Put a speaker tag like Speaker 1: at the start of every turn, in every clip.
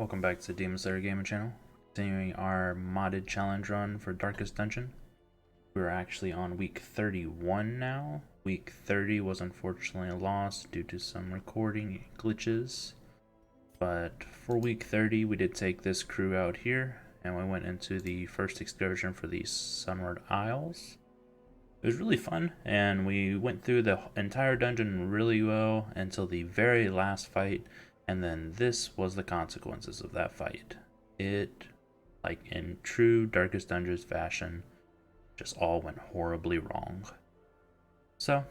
Speaker 1: Welcome back to Demon Slayer Gaming Channel. Continuing our modded challenge run for Darkest Dungeon. We're actually on week 31 now. Week 30 was unfortunately lost due to some recording glitches. But for week 30 we did take this crew out here and we went into the first excursion for the Sunward Isles. It was really fun and we went through the entire dungeon really well until the very last fight. And then this was the consequences of that fight. It, like in true Darkest Dungeons fashion, just all went horribly wrong. So,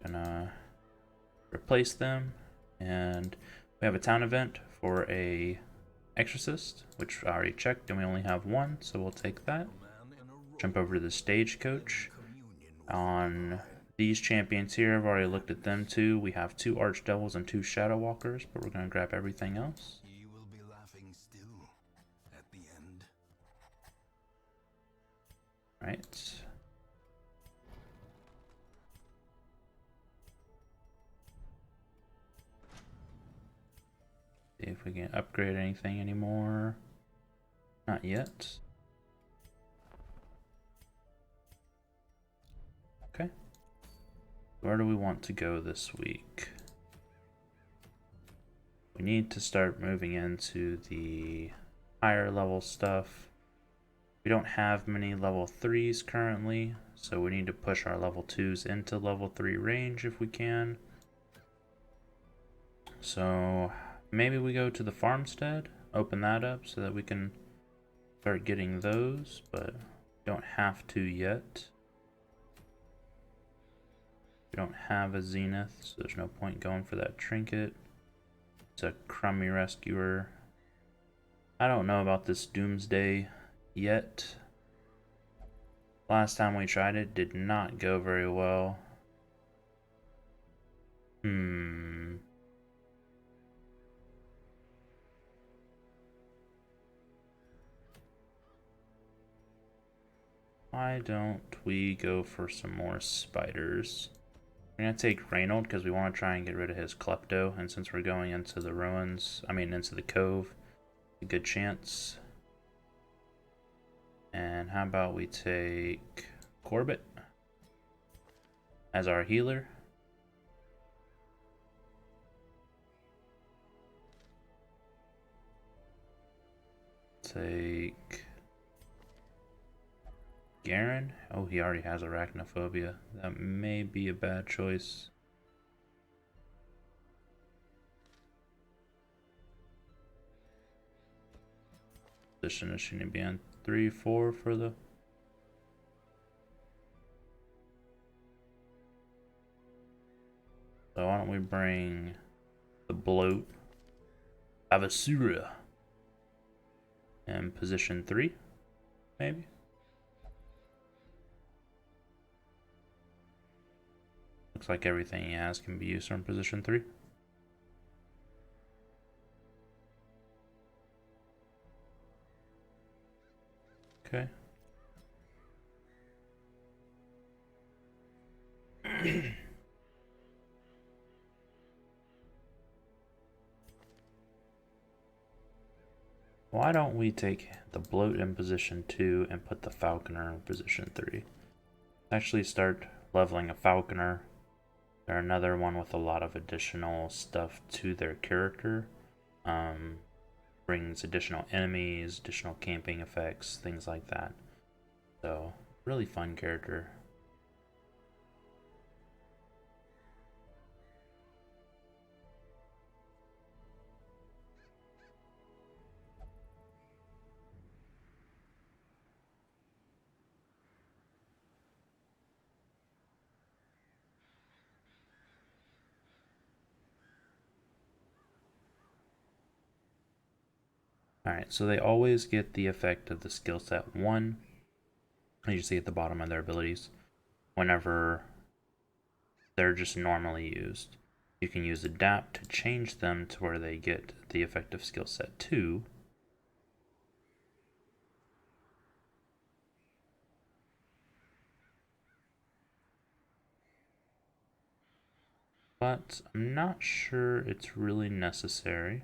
Speaker 1: gonna replace them, and we have a town event for a exorcist, which I already checked, and we only have one, so we'll take that. Jump over to the stagecoach. On these champions here, I've already looked at them too. We have 2 Archdevils and 2 Shadow Walkers, but we're going to grab everything else.
Speaker 2: You will be laughing still at the end.
Speaker 1: Right. See if we can upgrade anything anymore. Not yet. Okay. Where do we want to go this week? We need to start moving into the higher level stuff. We don't have many level 3s currently, so we need to push our level 2s into level 3 range if we can. So maybe we go to the farmstead, open that up so that we can start getting those, but don't have to yet. We don't have a zenith, so there's no point going for that trinket. It's a crummy rescuer. I don't know about this doomsday yet. Last time we tried it did not go very well. Why don't we go for some more spiders? We're gonna take Reynold because we want to try and get rid of his Klepto, and since we're going into the ruins, into the cove, a good chance. And how about we take Corbett as our healer? Take Garen. Oh, he already has arachnophobia. That may be a bad choice. Position is shouldn't be on 3-4 for the. So why don't we bring the bloat Avasura in position 3, maybe? Looks like everything he has can be used from position 3. Okay. Why don't we take the bloat in position 2 and put the Falconer in position 3? Actually start leveling a Falconer. They're another one with a lot of additional stuff to their character. Brings additional enemies, additional camping effects, things like that. So, really fun character. Alright, so they always get the effect of the skill set 1, as you see at the bottom of their abilities, whenever they're just normally used. You can use Adapt to change them to where they get the effect of skill set 2. But I'm not sure it's really necessary.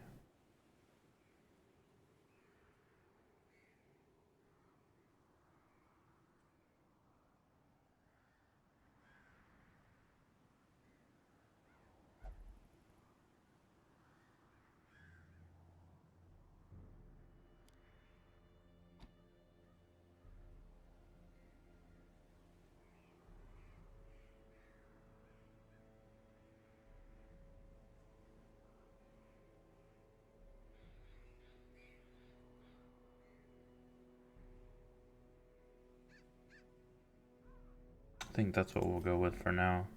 Speaker 1: think that's what we'll go with for now.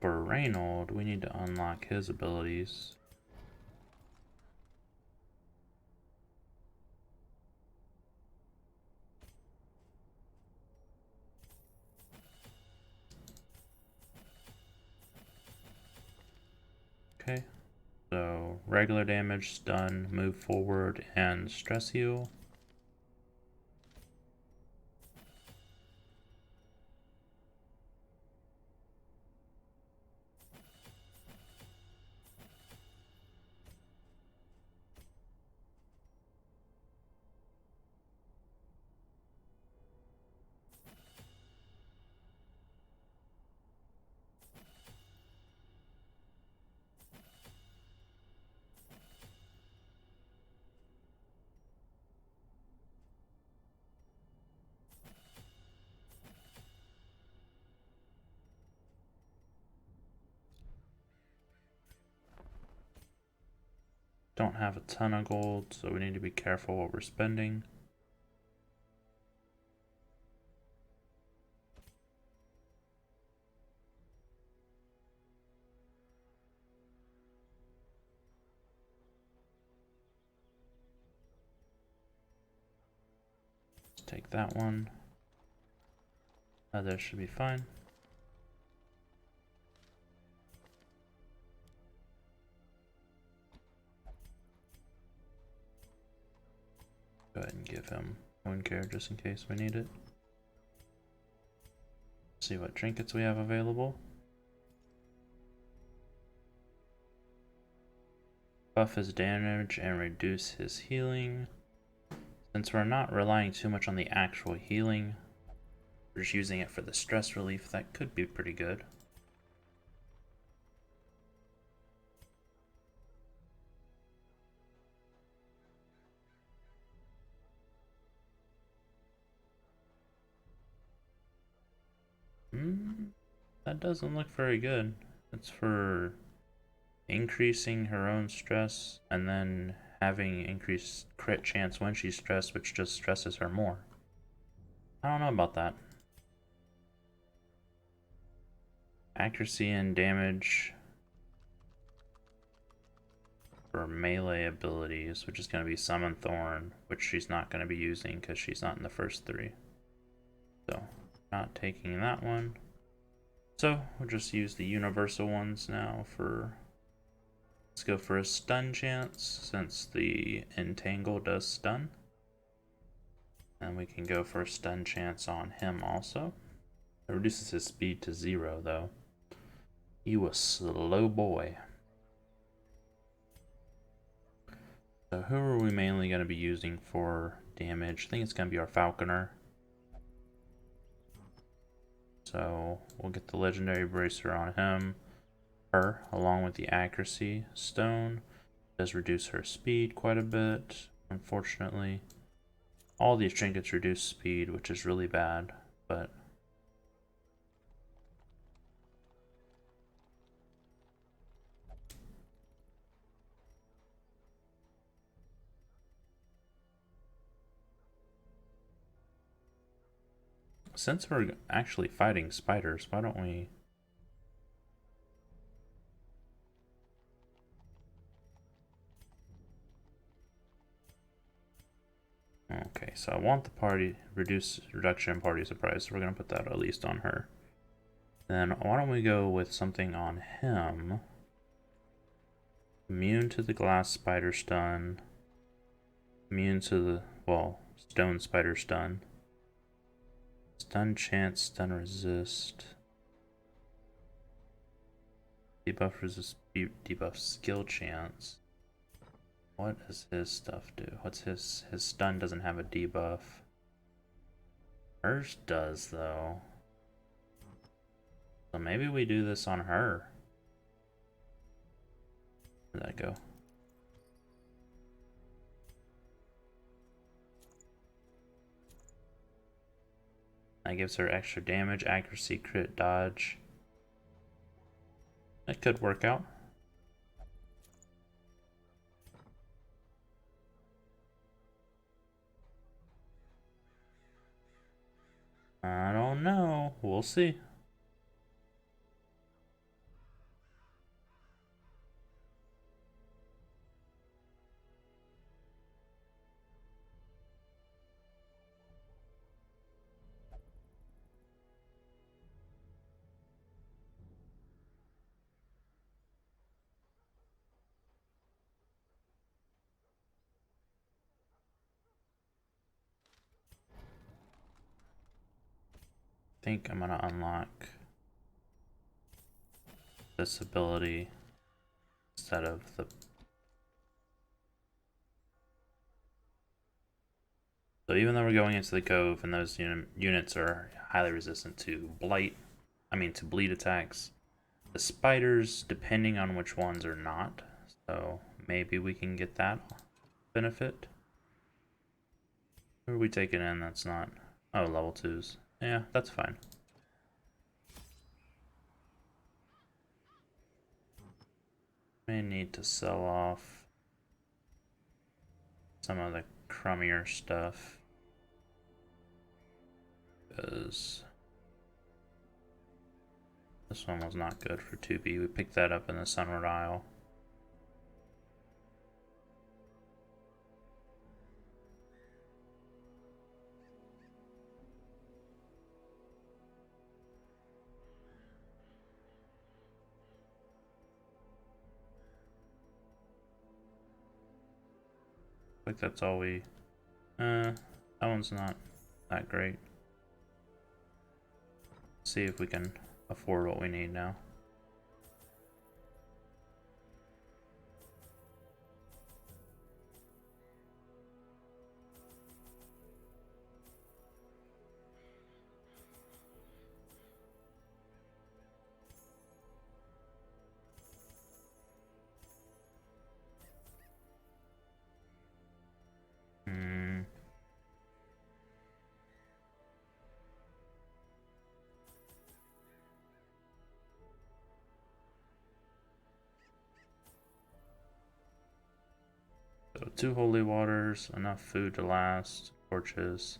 Speaker 1: For Reynold, we need to unlock his abilities. Okay, so regular damage, stun, move forward, and stress heal. Don't have a ton of gold, so we need to be careful what we're spending. Let's take that one. That should be fine. Go ahead and give him wound care just in case we need it. See what trinkets we have available. Buff his damage and reduce his healing. Since we're not relying too much on the actual healing, we're just using it for the stress relief, that could be pretty good. That doesn't look very good. It's for increasing her own stress and then having increased crit chance when she's stressed, which just stresses her more. I don't know about that. Accuracy and damage for melee abilities, which is going to be Summon Thorn, which she's not going to be using because she's not in the first three. So, not taking that one. So, we'll just use the universal ones now for... Let's go for a stun chance, since the Entangle does stun. And we can go for a stun chance on him also. It reduces his speed to 0, though. You a slow boy. So who are we mainly going to be using for damage? I think it's going to be our Falconer. So we'll get the legendary bracer on him. Her, along with the accuracy stone, does reduce her speed quite a bit, unfortunately. All these trinkets reduce speed, which is really bad, but since we're actually fighting spiders, why don't we... Okay, so I want the party reduction in party surprise, so we're gonna put that at least on her. Then why don't we go with something on him? Immune to the glass spider stun. Immune to the, well, stone spider stun. Stun chance, stun resist. Debuff resist, debuff skill chance. What does his stuff do? What's his stun doesn't have a debuff. Hers does though. So maybe we do this on her. Where'd that go? That gives her extra damage, accuracy, crit, dodge. That could work out. I don't don't know. We'll see. I think I'm gonna unlock this ability instead of the... So even though we're going into the cove and those units are highly resistant to to bleed attacks, the spiders, depending on which ones, are not. So maybe we can get that benefit. Who are we taking in that's not? Oh, level 2s. Yeah, that's fine. May need to sell off some of the crummier stuff, because this one was not good for 2B. We picked that up in the Sunward Isle. I think that's all we... that one's not that great. See if we can afford what we need now. So 2 holy waters, enough food to last, torches,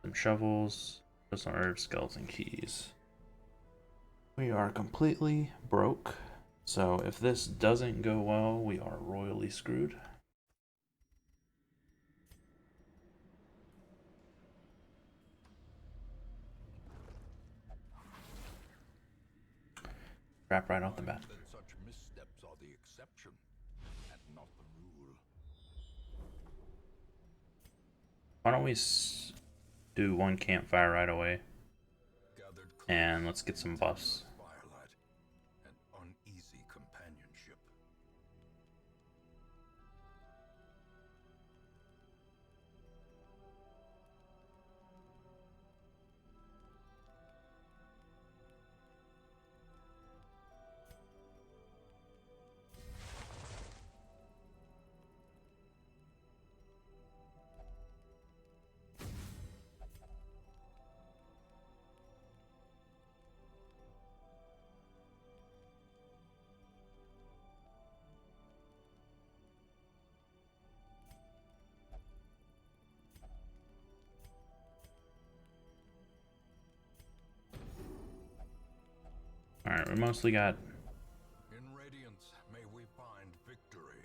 Speaker 1: some shovels, just some herbs, skeleton keys. We are completely broke, so if this doesn't go well, we are royally screwed. Crap right off the bat.
Speaker 2: Such missteps are the exception and not the rule.
Speaker 1: Why don't we do 1 campfire right away, and let's get some buffs.
Speaker 2: Firelight and uneasy companionship.
Speaker 1: Alright, we mostly got...
Speaker 2: In radiance may we find victory.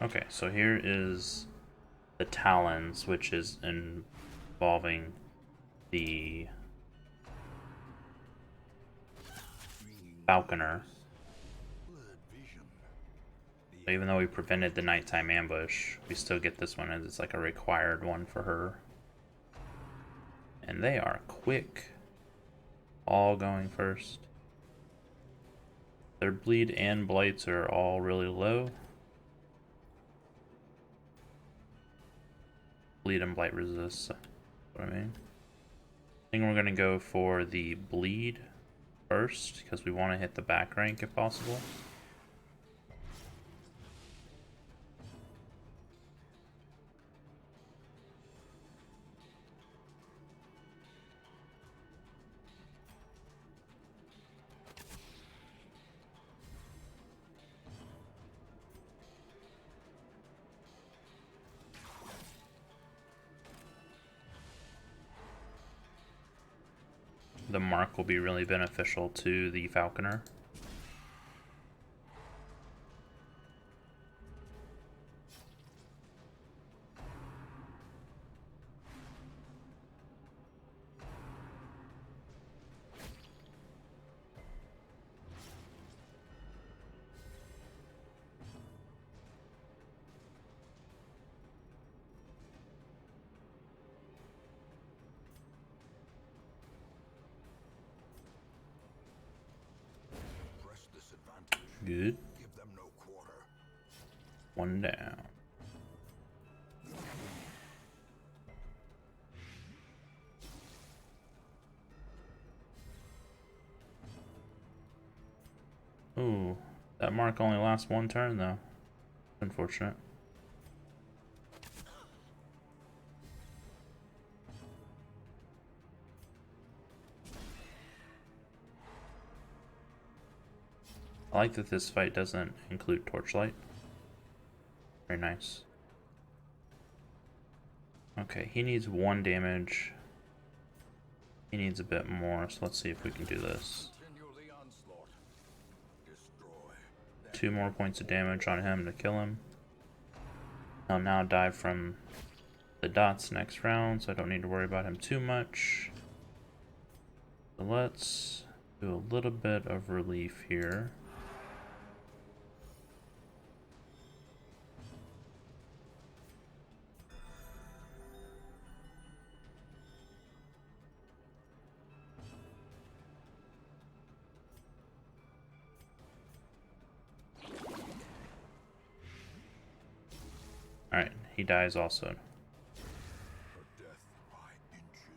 Speaker 1: Okay, so here is the Talons, which is involving the Falconer. So even though we prevented the nighttime ambush, we still get this one as it's like a required one for her. And they are quick. All going first. Their bleed and blights are all really low. Bleed and blight resist, that's what I mean. I think we're gonna go for the bleed first, because we want to hit the back rank if possible. the mark will be really beneficial to the Falconer. Good.
Speaker 2: Give them no quarter.
Speaker 1: One down. Ooh, that mark only lasts one turn though. Unfortunate. I like that this fight doesn't include torchlight. Very nice. Okay, he needs 1 damage. He needs a bit more, so let's see if we can do this. 2 more points of damage on him to kill him. He'll now die from the dots next round, so I don't need to worry about him too much. So let's do a little bit of relief here. Alright, he dies also.
Speaker 2: Her death by inches.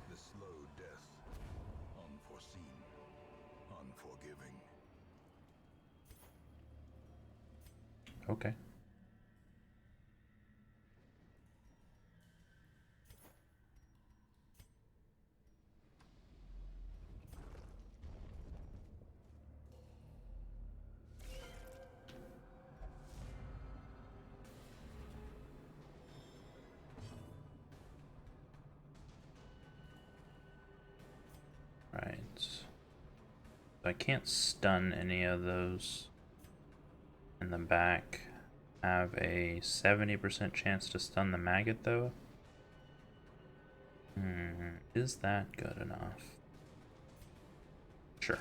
Speaker 2: The slow death, unforeseen, unforgiving.
Speaker 1: Okay. Right. I can't stun any of those in the back. Have a 70% chance to stun the maggot though. Is that good enough? Sure.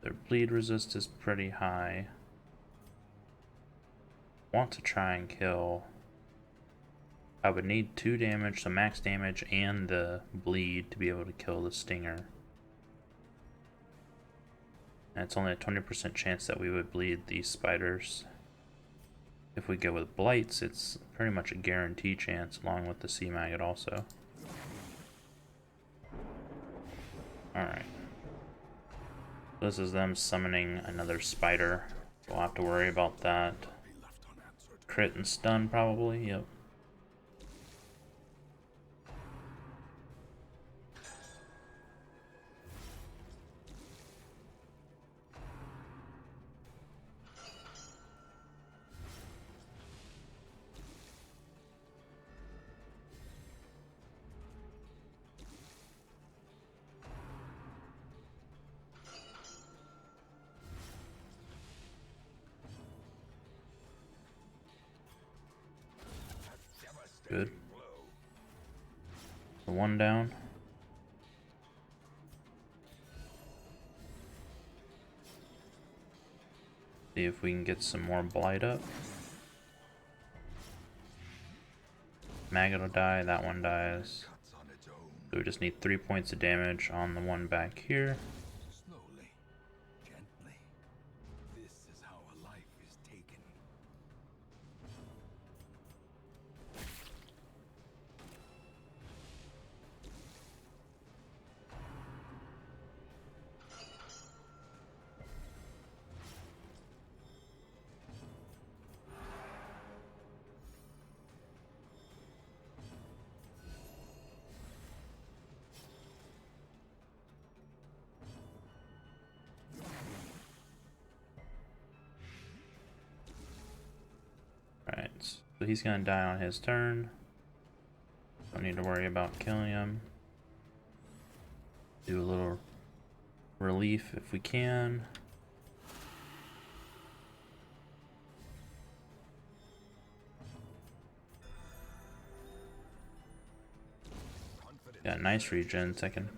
Speaker 1: Their bleed resist is pretty high. Want to try and kill. I would need 2 damage, so max damage and the bleed to be able to kill the stinger. And it's only a 20% chance that we would bleed these spiders. If we go with blights, it's pretty much a guarantee chance along with the sea maggot also. Alright. This is them summoning another spider. We'll have to worry about that. Crit and stun probably, yep. Good. So 1 down. See if we can get some more blight up. Maggot will die, that one dies. So we just need 3 points of damage on the one back here.
Speaker 2: Slowly, gently. This is how a life is taken.
Speaker 1: Alright, so he's gonna die on his turn. Don't need to worry about killing him. Do a little relief if we can. Got nice regen second.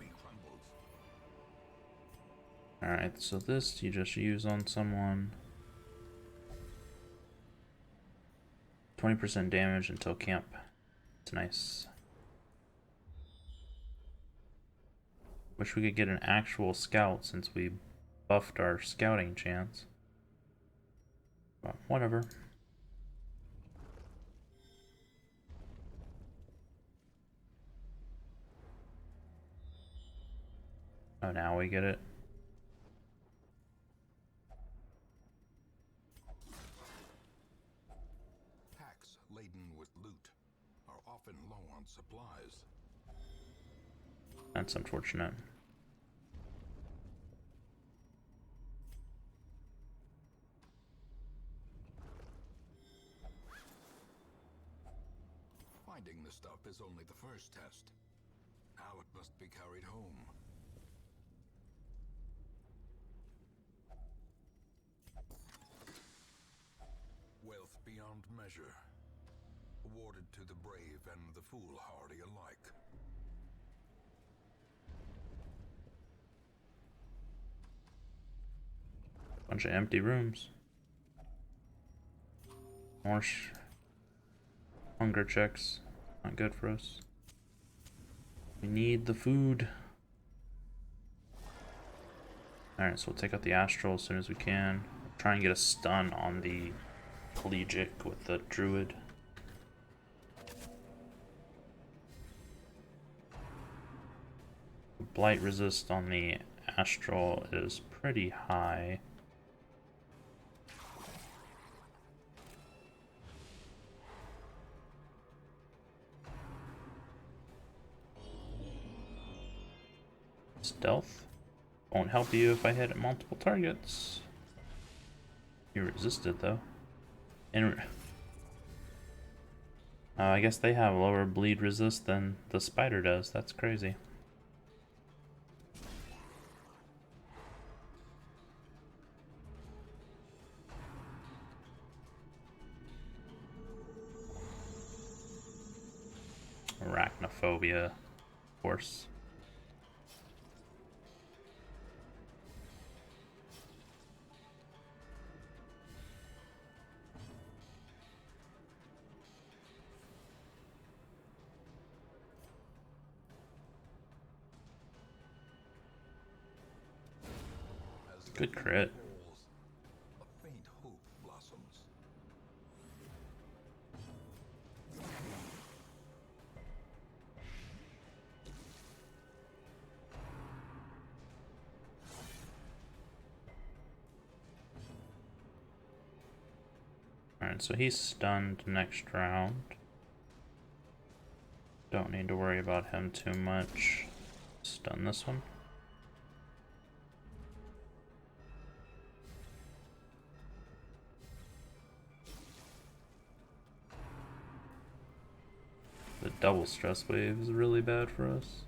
Speaker 1: Alright, so this you just use on someone. 20% damage until camp. It's nice. Wish we could get an actual scout since we buffed our scouting chance. But whatever. Oh, now we get it.
Speaker 2: Packs laden with loot are often low on supplies.
Speaker 1: That's unfortunate.
Speaker 2: Finding the stuff is only the first test. Now it must be carried home. Wealth beyond measure, awarded to the brave and the foolhardy alike.
Speaker 1: Bunch of empty rooms. More hunger checks. Not good for us. We need the food. Alright, so we'll take out the astral as soon as we can. Try and get a stun on the Pelagic with the druid. Blight resist on the astral is pretty high. Stealth won't help you if I hit at multiple targets. You resisted though. And I guess they have lower bleed resist than the spider does. That's crazy. Arachnophobia, of course. Good crit.
Speaker 2: A faint hope blossoms.
Speaker 1: Alright, so he's stunned next round. Don't need to worry about him too much. Stun this one. The double stress wave is really bad for us.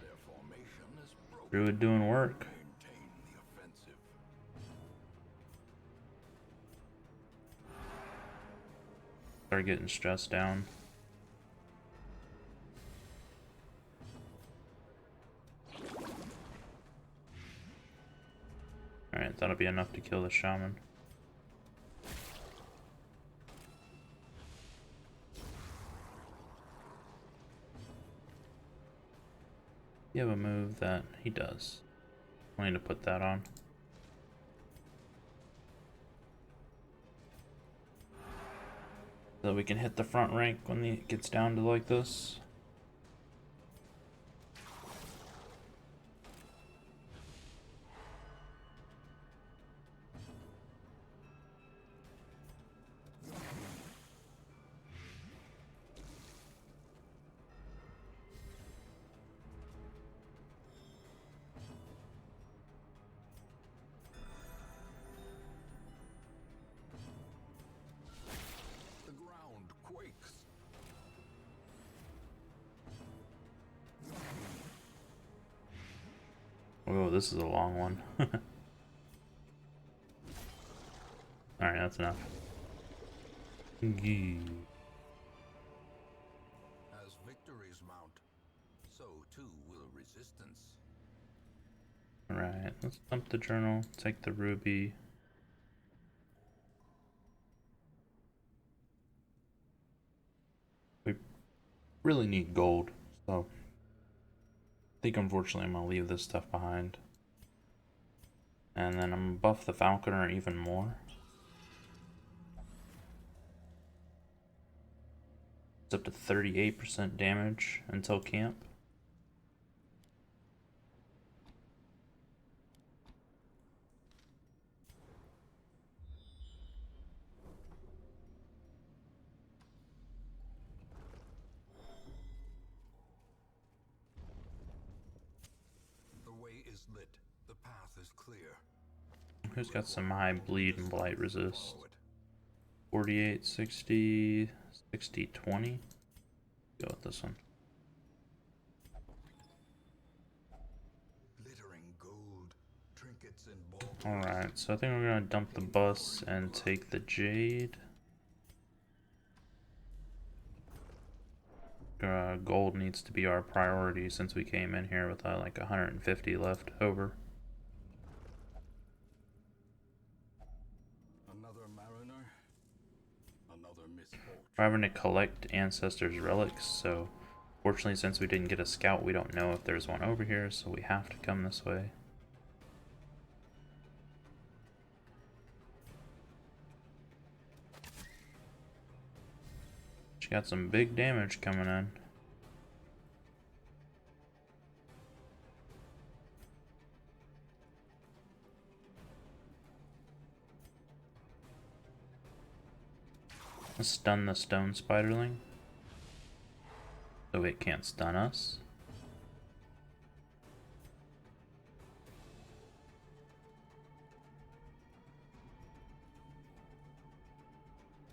Speaker 2: Their formation is broken.
Speaker 1: Druid doing work.
Speaker 2: Maintain the offensive.
Speaker 1: Start getting stressed down. Alright, that'll be enough to kill the shaman. You have a move that he does. I need to put that on. So we can hit the front rank when it gets down to like this. Whoa, this is a long one. Alright, that's enough. Gee.
Speaker 2: As victories mount, so too will resistance.
Speaker 1: Alright, let's dump the journal, take the ruby. We really need gold, so I think unfortunately I'm gonna leave this stuff behind. And then I'm gonna buff the Falconer even more. It's up to 38% damage until camp.
Speaker 2: The way is lit. The path is clear.
Speaker 1: Who's got some high bleed and blight resist?
Speaker 2: Follow it.
Speaker 1: 48, 60, 60, 20. Go with this one.
Speaker 2: Glittering gold, trinkets and baubles.
Speaker 1: Alright, so I think we're gonna dump the bus and take the jade. Gold needs to be our priority since we came in here with like 150 left over.
Speaker 2: Another mariner, another misfortune.
Speaker 1: We're having to collect ancestors' relics, so fortunately since we didn't get a scout, we don't know if there's one over here, so we have to come this way. She got some big damage coming in. Let's stun the stone spiderling so it can't stun us.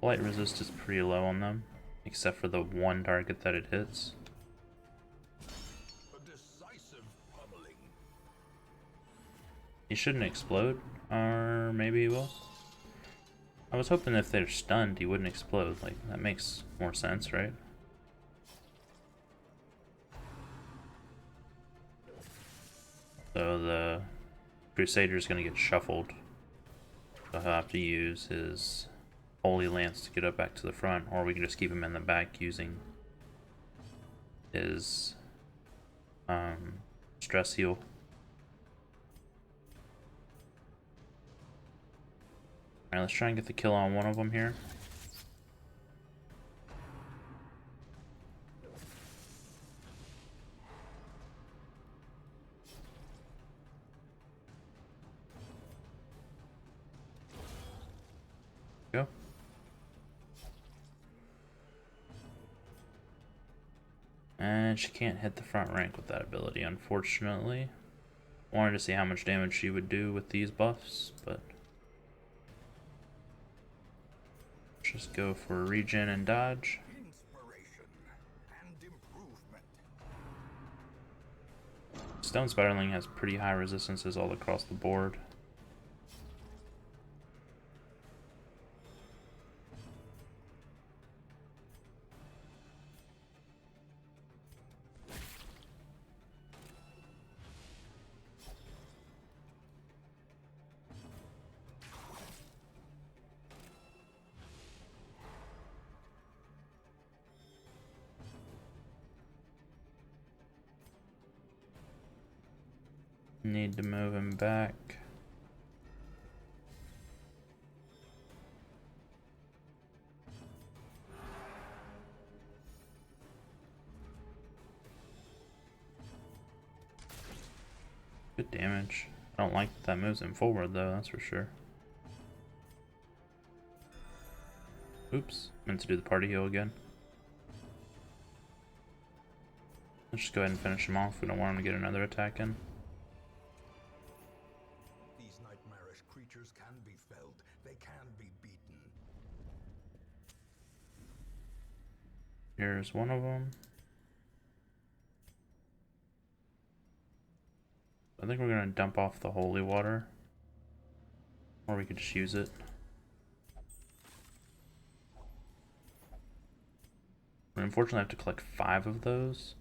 Speaker 1: Blight resist is pretty low on them, except for the one target that it hits.
Speaker 2: A decisive pummeling.
Speaker 1: He shouldn't explode, or maybe he will. I was hoping if they're stunned, he wouldn't explode. Like, that makes more sense, right? So the Crusader's gonna get shuffled. So he'll have to use his Holy Lance to get up back to the front, or we can just keep him in the back using his stress heal. Alright, let's try and get the kill on one of them here. Go. And she can't hit the front rank with that ability, unfortunately. Wanted to see how much damage she would do with these buffs, but just go for regen and dodge.
Speaker 2: Inspiration and improvement.
Speaker 1: Stone Spiderling has pretty high resistances all across the board. Need to move him back. Good damage. I don't like that moves him forward though, that's for sure. Oops, meant to do the party heal again. Let's just go ahead and finish him off. We don't want him to get another attack in.
Speaker 2: These nightmarish creatures can be felled. They can be beaten.
Speaker 1: Here's one of them. I think we're gonna dump off the holy water. Or we could just use it. We unfortunately have to collect 5 of those.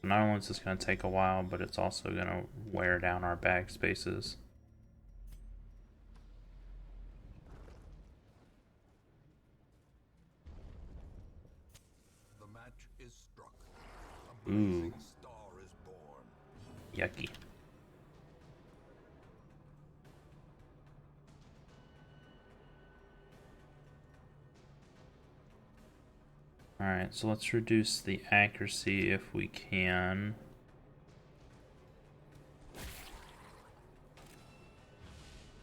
Speaker 1: Not only is this gonna take a while, but it's also gonna wear down our bag spaces.
Speaker 2: The match is struck. A
Speaker 1: Ooh.
Speaker 2: blazing star is born.
Speaker 1: Yucky. Alright, so let's reduce the accuracy if we can.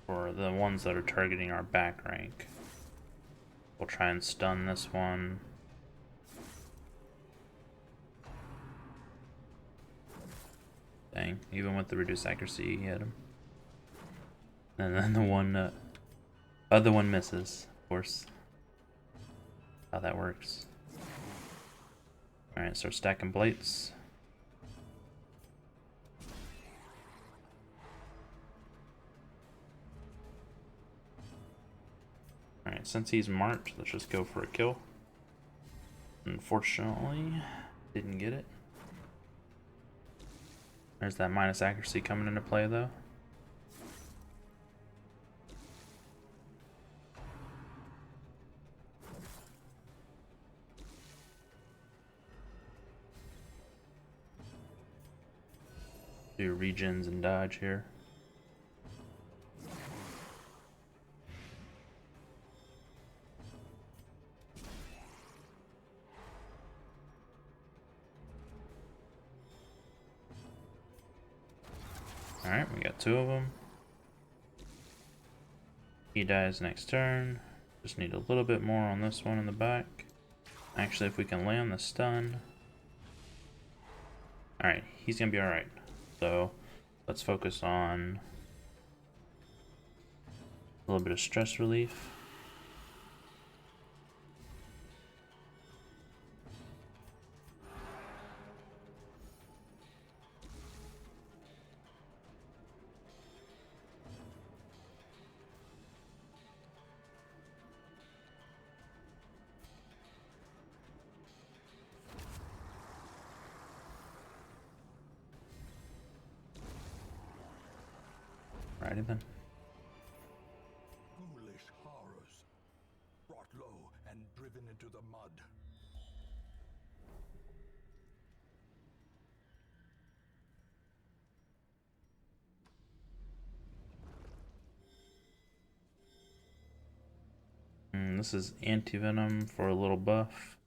Speaker 1: For the ones that are targeting our back rank. We'll try and stun this one. Dang, even with the reduced accuracy, he hit him. And then the other one misses, of course. How that works. Alright, start stacking plates. Alright, since he's marked, let's just go for a kill. Unfortunately, didn't get it. There's that minus accuracy coming into play though. Do regens and dodge here. Alright, we got 2 of them. He dies next turn. Just need a little bit more on this one in the back. Actually, if we can land the stun. Alright, he's gonna be alright. So, let's focus on a little bit of stress relief. Alrighty then.
Speaker 2: Ghoulish horrors. Brought low and driven into the mud.
Speaker 1: This is anti-venom for a little buff.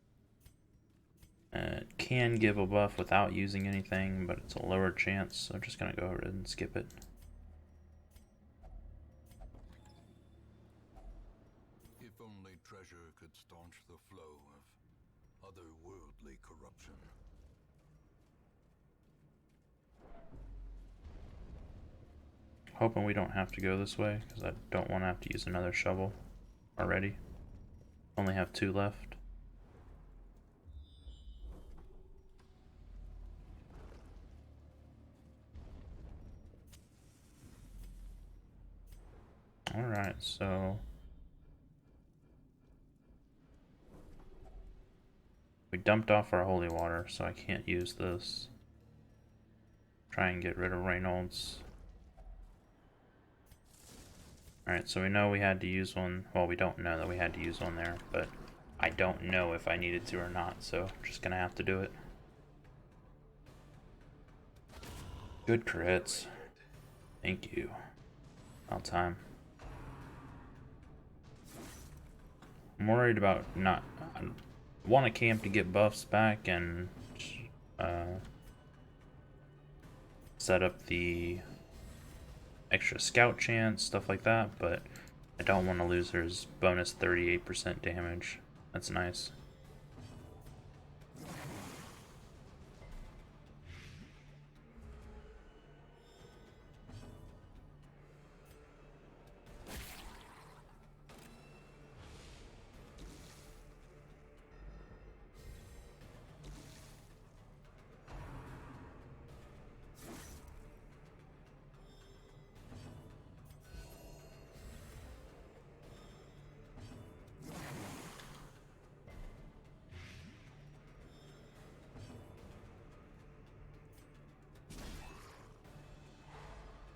Speaker 1: It can give a buff without using anything, but it's a lower chance, so I'm just gonna go ahead and skip it.
Speaker 2: If only treasure could staunch the flow of otherworldly corruption.
Speaker 1: Hoping we don't have to go this way, because I don't want to have to use another shovel already. Only have 2 left. Alright, so we dumped off our holy water, so I can't use this. Try and get rid of Reynolds. Alright, so we know we had to use one. Well, we don't know that we had to use one there, but I don't know if I needed to or not, so I'm just gonna have to do it. Good crits. Thank you. All time. I'm worried about not... I want to camp to get buffs back and set up the extra scout chance, stuff like that, but I don't want to lose his bonus 38% damage. That's nice.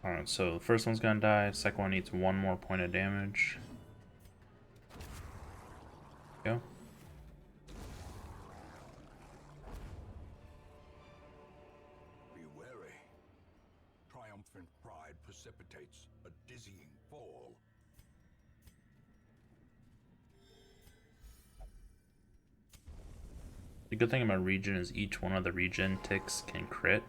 Speaker 1: Alright, so the first one's gonna die, second one needs one more point of damage. Go.
Speaker 2: Be wary. Triumphant pride precipitates a dizzying fall.
Speaker 1: The good thing about regen is each one of the regen ticks can crit.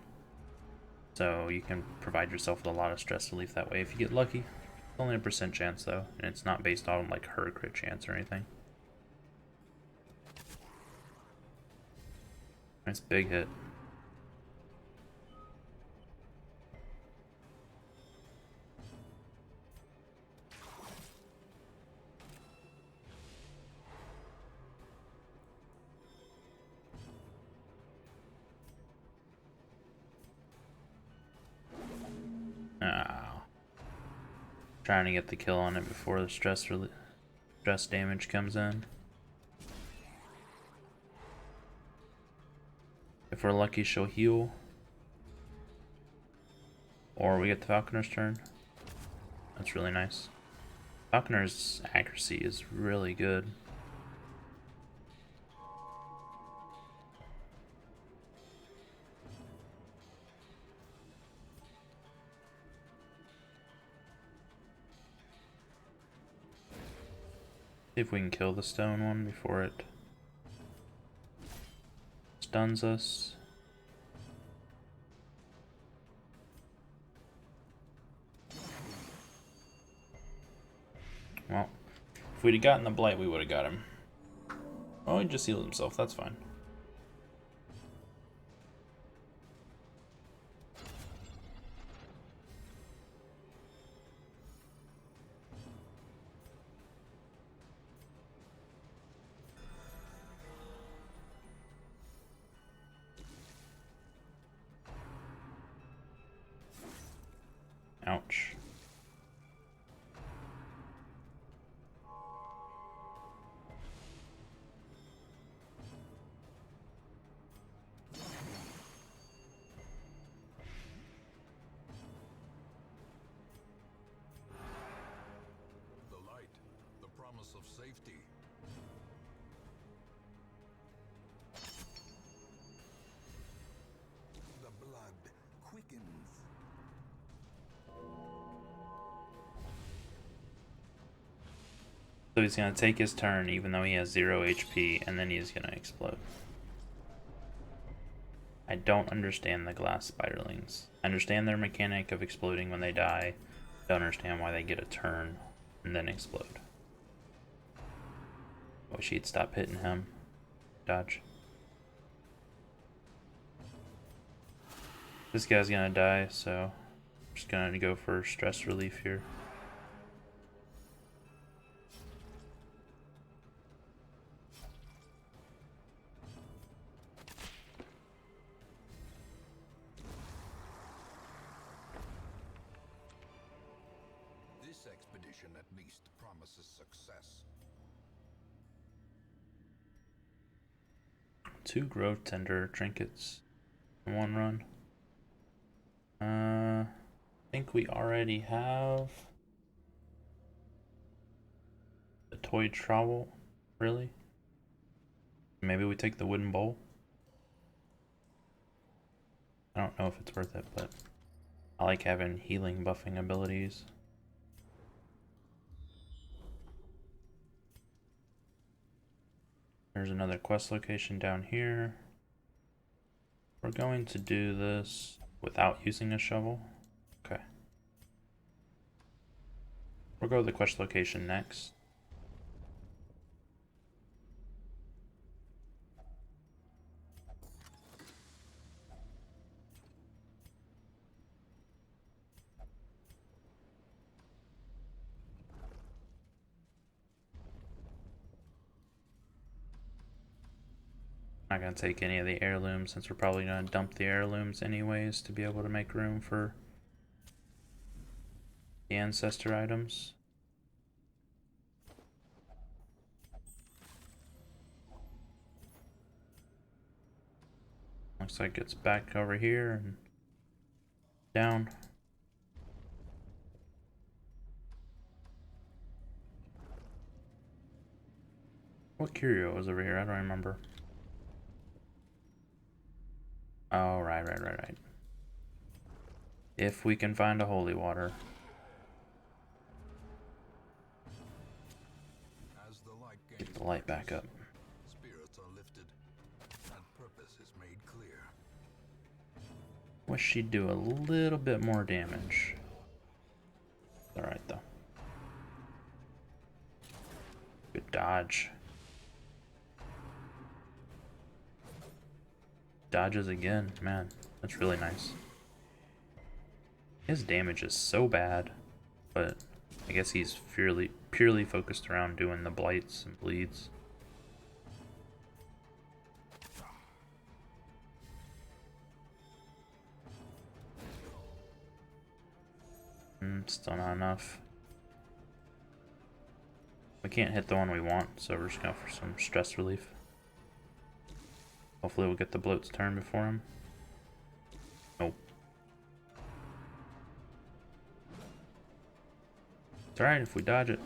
Speaker 1: So you can provide yourself with a lot of stress relief that way if you get lucky. It's only a % chance though, and it's not based on like her crit chance or anything. Nice big hit. Oh. Trying to get the kill on it before the stress damage comes in. If we're lucky, she'll heal. Or we get the Falconer's turn. That's really nice. Falconer's accuracy is really good. See if we can kill the stone one before it stuns us. Well, if we'd have gotten the blight, we would have got him. Oh, he just healed himself. That's fine. Ouch.
Speaker 2: The light, the promise of safety. The blood quickens.
Speaker 1: So he's going to take his turn even though he has 0 HP, and then he's going to explode. I don't understand the glass spiderlings. I understand their mechanic of exploding when they die. Don't understand why they get a turn and then explode. Wish he'd stop hitting him. Dodge. This guy's gonna die, so I'm just gonna go for stress relief here.
Speaker 2: This expedition at least promises success.
Speaker 1: 2 growth tender trinkets in 1 run. I think we already have the toy trowel. Really? Maybe we take the wooden bowl. I don't know if it's worth it, but I like having healing buffing abilities. There's another quest location down here. We're going to do this without using a shovel. Okay. We'll go to the quest location next. Not gonna take any of the heirlooms since we're probably gonna dump the heirlooms anyways to be able to make room for the ancestor items. Looks like it's back over here and down. What curio was over here? I don't remember. Oh, right. If we can find a holy water.
Speaker 2: As the light
Speaker 1: Get
Speaker 2: gains
Speaker 1: the light back up.
Speaker 2: spirits are lifted, and purpose is made clear.
Speaker 1: Wish she'd do a little bit more damage. Alright, though. Good dodge. Dodges again. Man, that's really nice. His damage is so bad, but I guess he's purely focused around doing the blights and bleeds. Still not enough. We can't hit the one we want, so we're just going for some stress relief. Hopefully we'll get the bloat's turn before him. Nope. It's alright if we dodge it.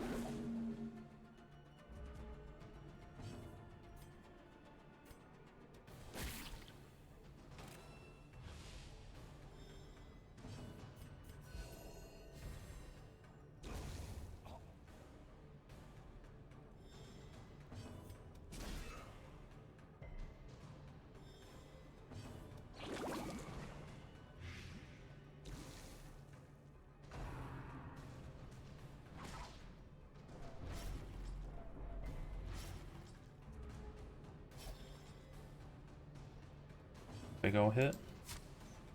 Speaker 1: Big ol' hit.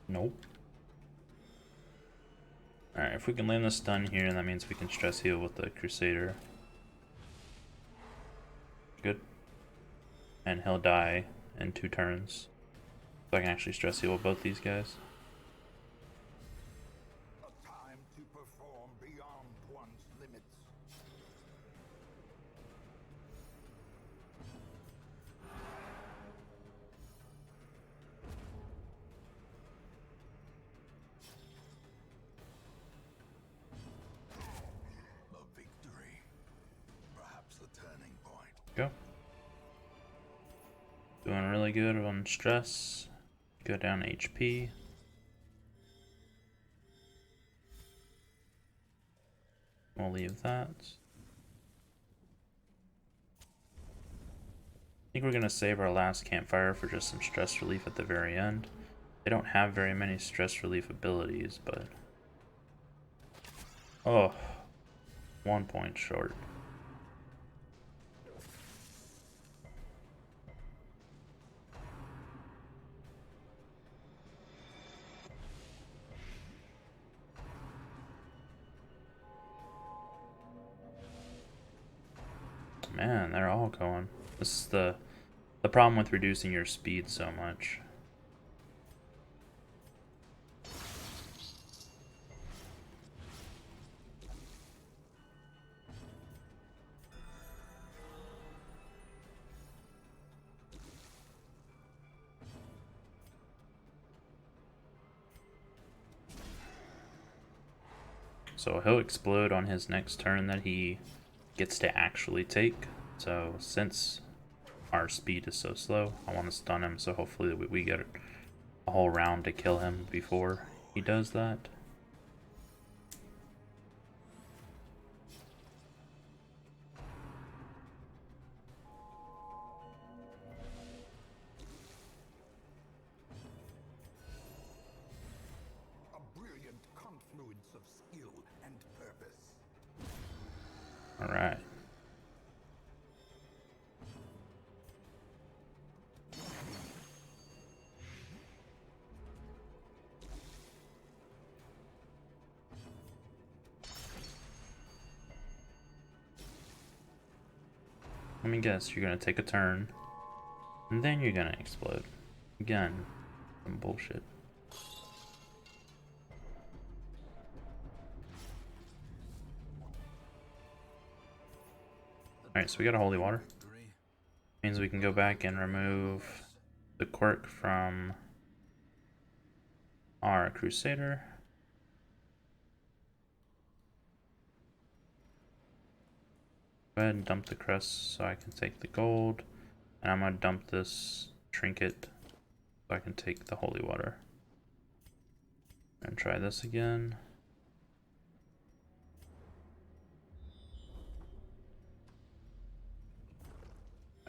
Speaker 1: Nope. Alright, if we can land the stun here, that means we can stress heal with the Crusader. Good. And he'll die in 2 turns. So I can actually stress heal with both these guys.
Speaker 2: A time to perform beyond one's limits. A victory. Perhaps the turning point.
Speaker 1: Go. Doing really good on stress. Go down HP. We'll leave that. I think we're going to save our last campfire for just some stress relief at the very end. They don't have very many stress relief abilities, but... Oh. 1 point short. Man, they're all going. This is the problem with reducing your speed so much. So he'll explode on his next turn that he gets to actually take. So since our speed is so slow, I want to stun him, so hopefully we get a whole round to kill him before he does that.
Speaker 2: A brilliant confluence of skill and purpose.
Speaker 1: Alright. Let me guess, you're gonna take a turn, and then you're gonna explode. Again, some bullshit. Alright, so we got a holy water. Means we can go back and remove the Quirk from our Crusader. Go ahead and dump the crest so I can take the gold. And I'm gonna dump this trinket so I can take the holy water. And try this again.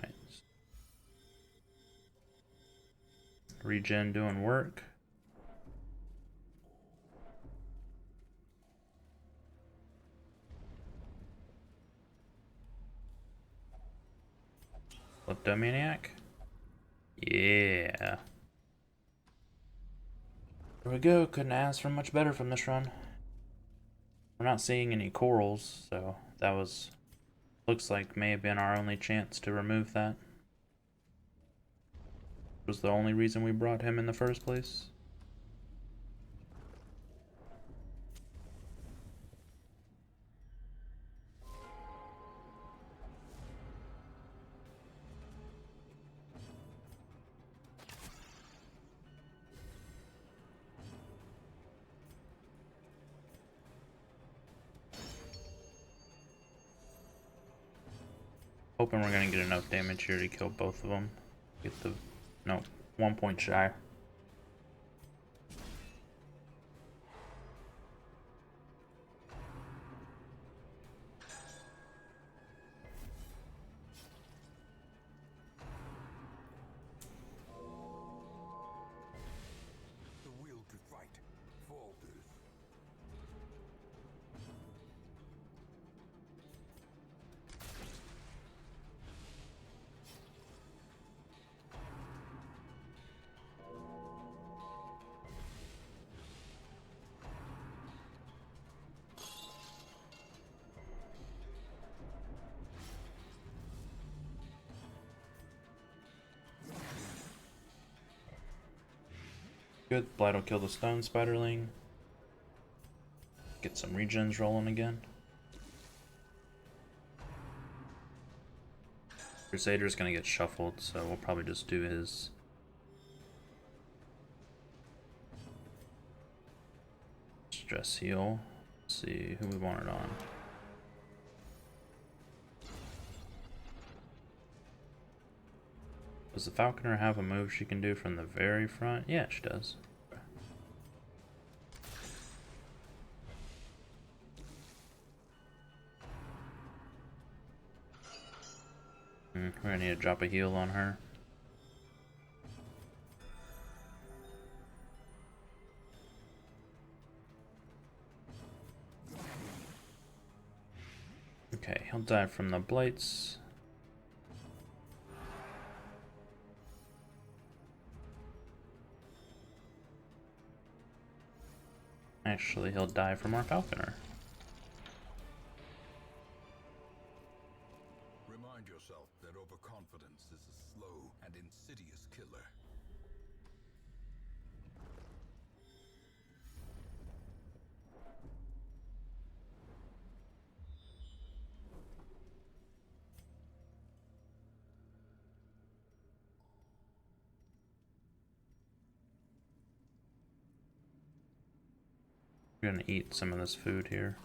Speaker 1: Right. Regen doing work. Kleptomaniac? Yeah. There we go. Couldn't ask for much better from this run. We're not seeing any corals, so that looks like may have been our only chance to remove that. Was the only reason we brought him in the first place. Hoping we're gonna get enough damage here to kill both of them. Get the... no, 1 point shy.
Speaker 2: The will to fight falters.
Speaker 1: Good, Blight will kill the stone spiderling. Get some regens rolling again. Crusader's gonna get shuffled, so we'll probably just do his stress heal. Let's see who we want it on. Does the Falconer have a move she can do from the very front? Yeah, she does. We're gonna need to drop a heal on her. Okay, he'll die from the blights. Actually, he'll die from our Falconer.
Speaker 2: Remind yourself that overconfidence is a slow and insidious killer.
Speaker 1: We're gonna eat some of this food here.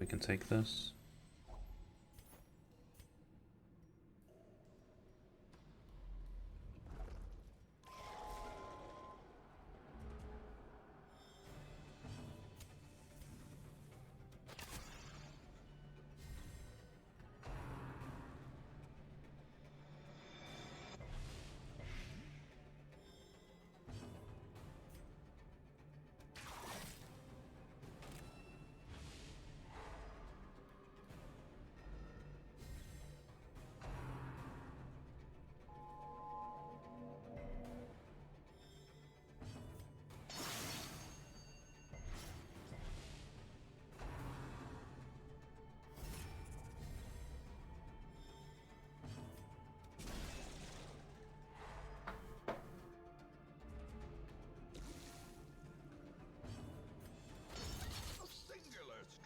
Speaker 1: We can take this.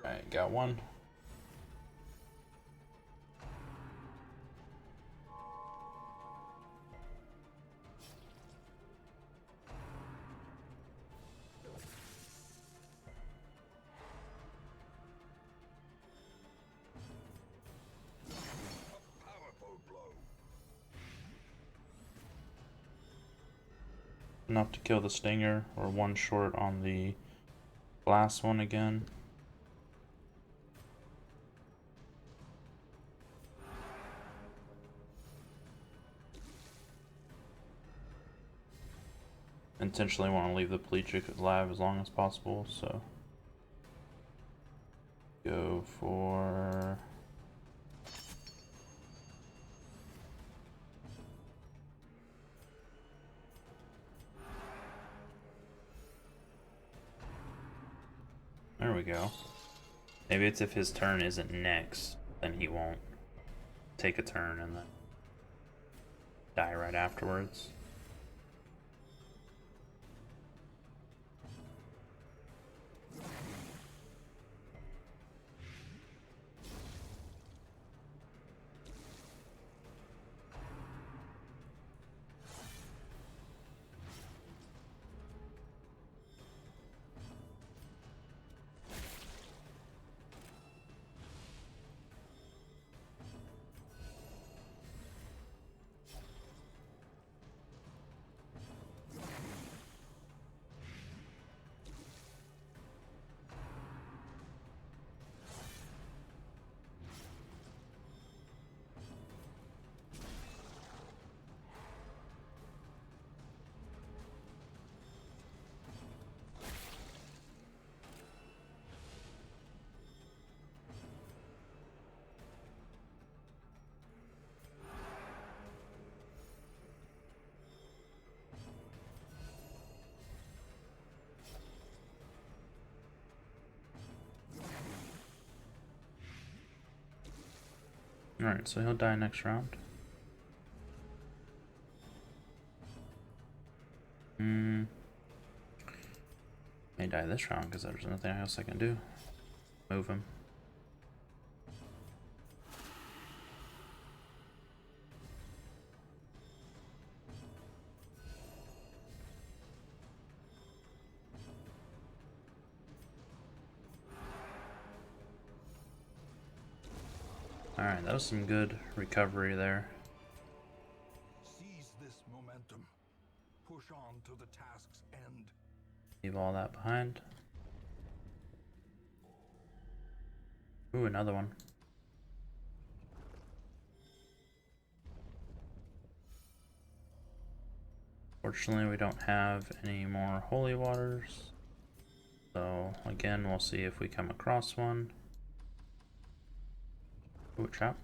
Speaker 1: Alright, got one. Enough to kill the Stinger. We're one short on the last one again. Intentionally want to leave the Pelegic alive as long as possible, so go for there we go. Maybe it's if his turn isn't next, then he won't take a turn and then die right afterwards. Alright, so he'll die next round. May die this round because there's nothing else I can do. Move him. Alright, that was some good recovery there.
Speaker 2: Seize this momentum. Push on to the task's end.
Speaker 1: Leave all that behind. Ooh, another one. Fortunately, we don't have any more holy waters. So, again, we'll see if we come across one. Ooh, a trap.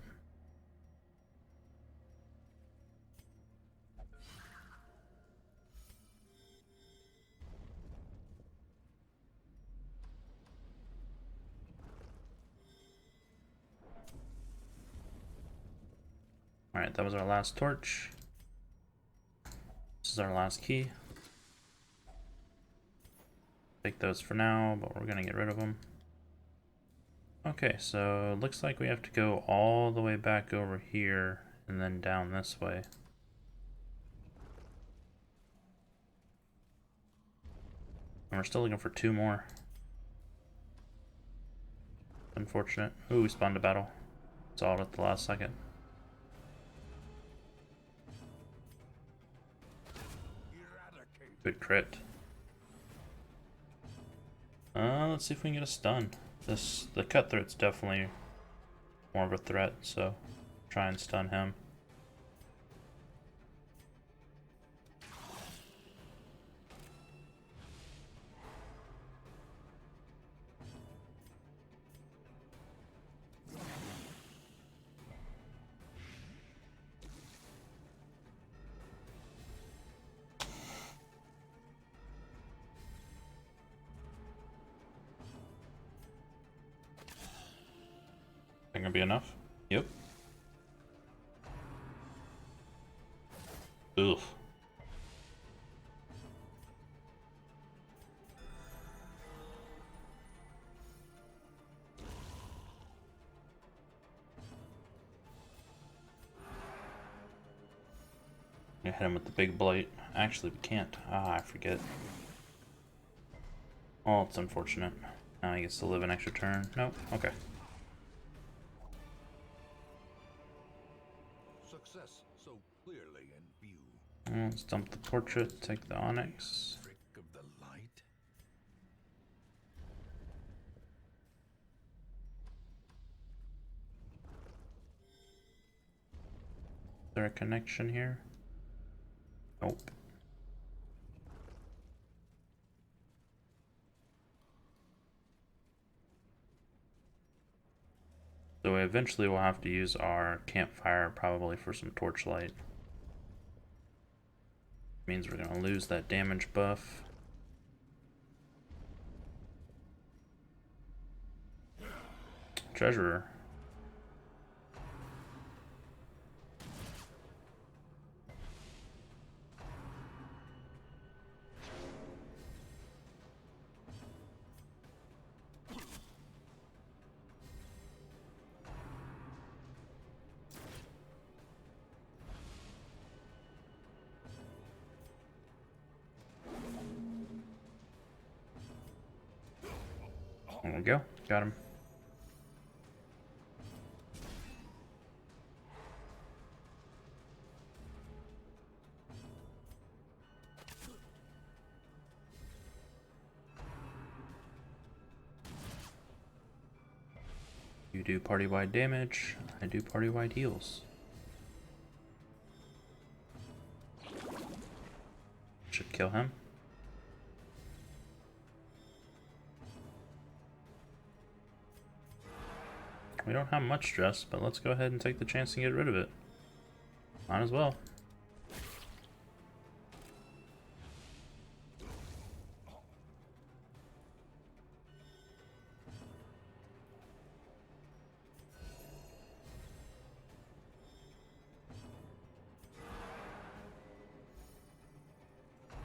Speaker 1: Alright, that was our last torch. This is our last key. Take those for now, but we're gonna get rid of them. Okay, so it looks like we have to go all the way back over here and then down this way. And we're still looking for 2 more. Unfortunate. Ooh, we spawned a battle. Saw it at the last second. Good crit. Let's see if we can get a stun. The cutthroat's definitely more of a threat, so try and stun him. Think gonna be enough? Yep. Oof. Hit him with the big blight. Actually, we can't. Ah, I forget. Oh, it's unfortunate. Now he gets to live an extra turn. Nope. Okay.
Speaker 2: Success so clearly in view.
Speaker 1: Let's dump the portrait, take the onyx.
Speaker 2: Trick of the light.
Speaker 1: Is there a connection here? Nope. So eventually we'll have to use our campfire probably for some torchlight. Means we're gonna lose that damage buff. Treasurer. There we go. Got him. You do party-wide damage, I do party-wide heals. Should kill him. We don't have much stress, but let's go ahead and take the chance and get rid of it. Might as well.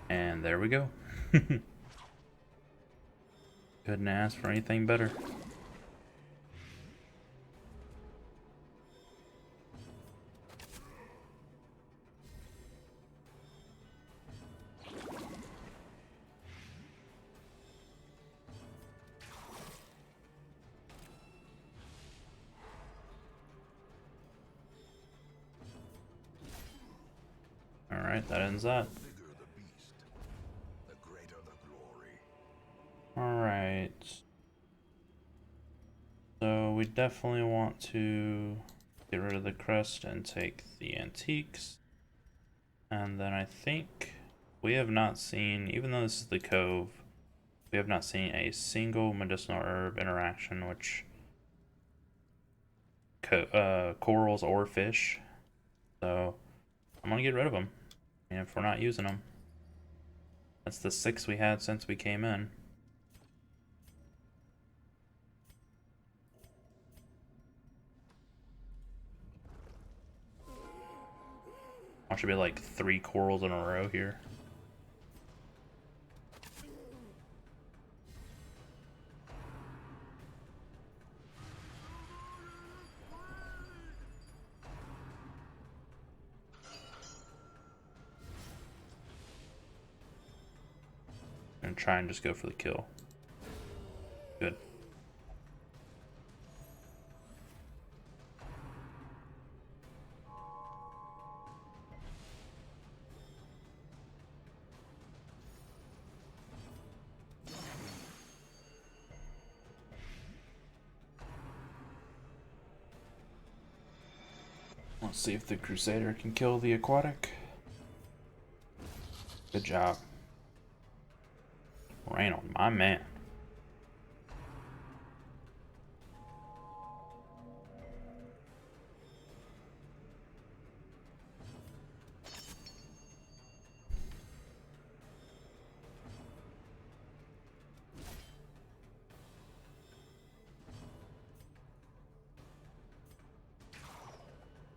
Speaker 1: And there we go. Couldn't ask for anything better. Alright, that ends that. Alright. So we definitely want to get rid of the crest and take the antiques. And then I think we have not seen, even though this is the cove, we have not seen a single medicinal herb interaction, which corals or fish. So I'm gonna get rid of them. And if we're not using them, that's the 6 we had since we came in. Should be like 3 corals in a row here. And try and just go for the kill. Good. Let's see if the Crusader can kill the aquatic. Good job. Rain on my man.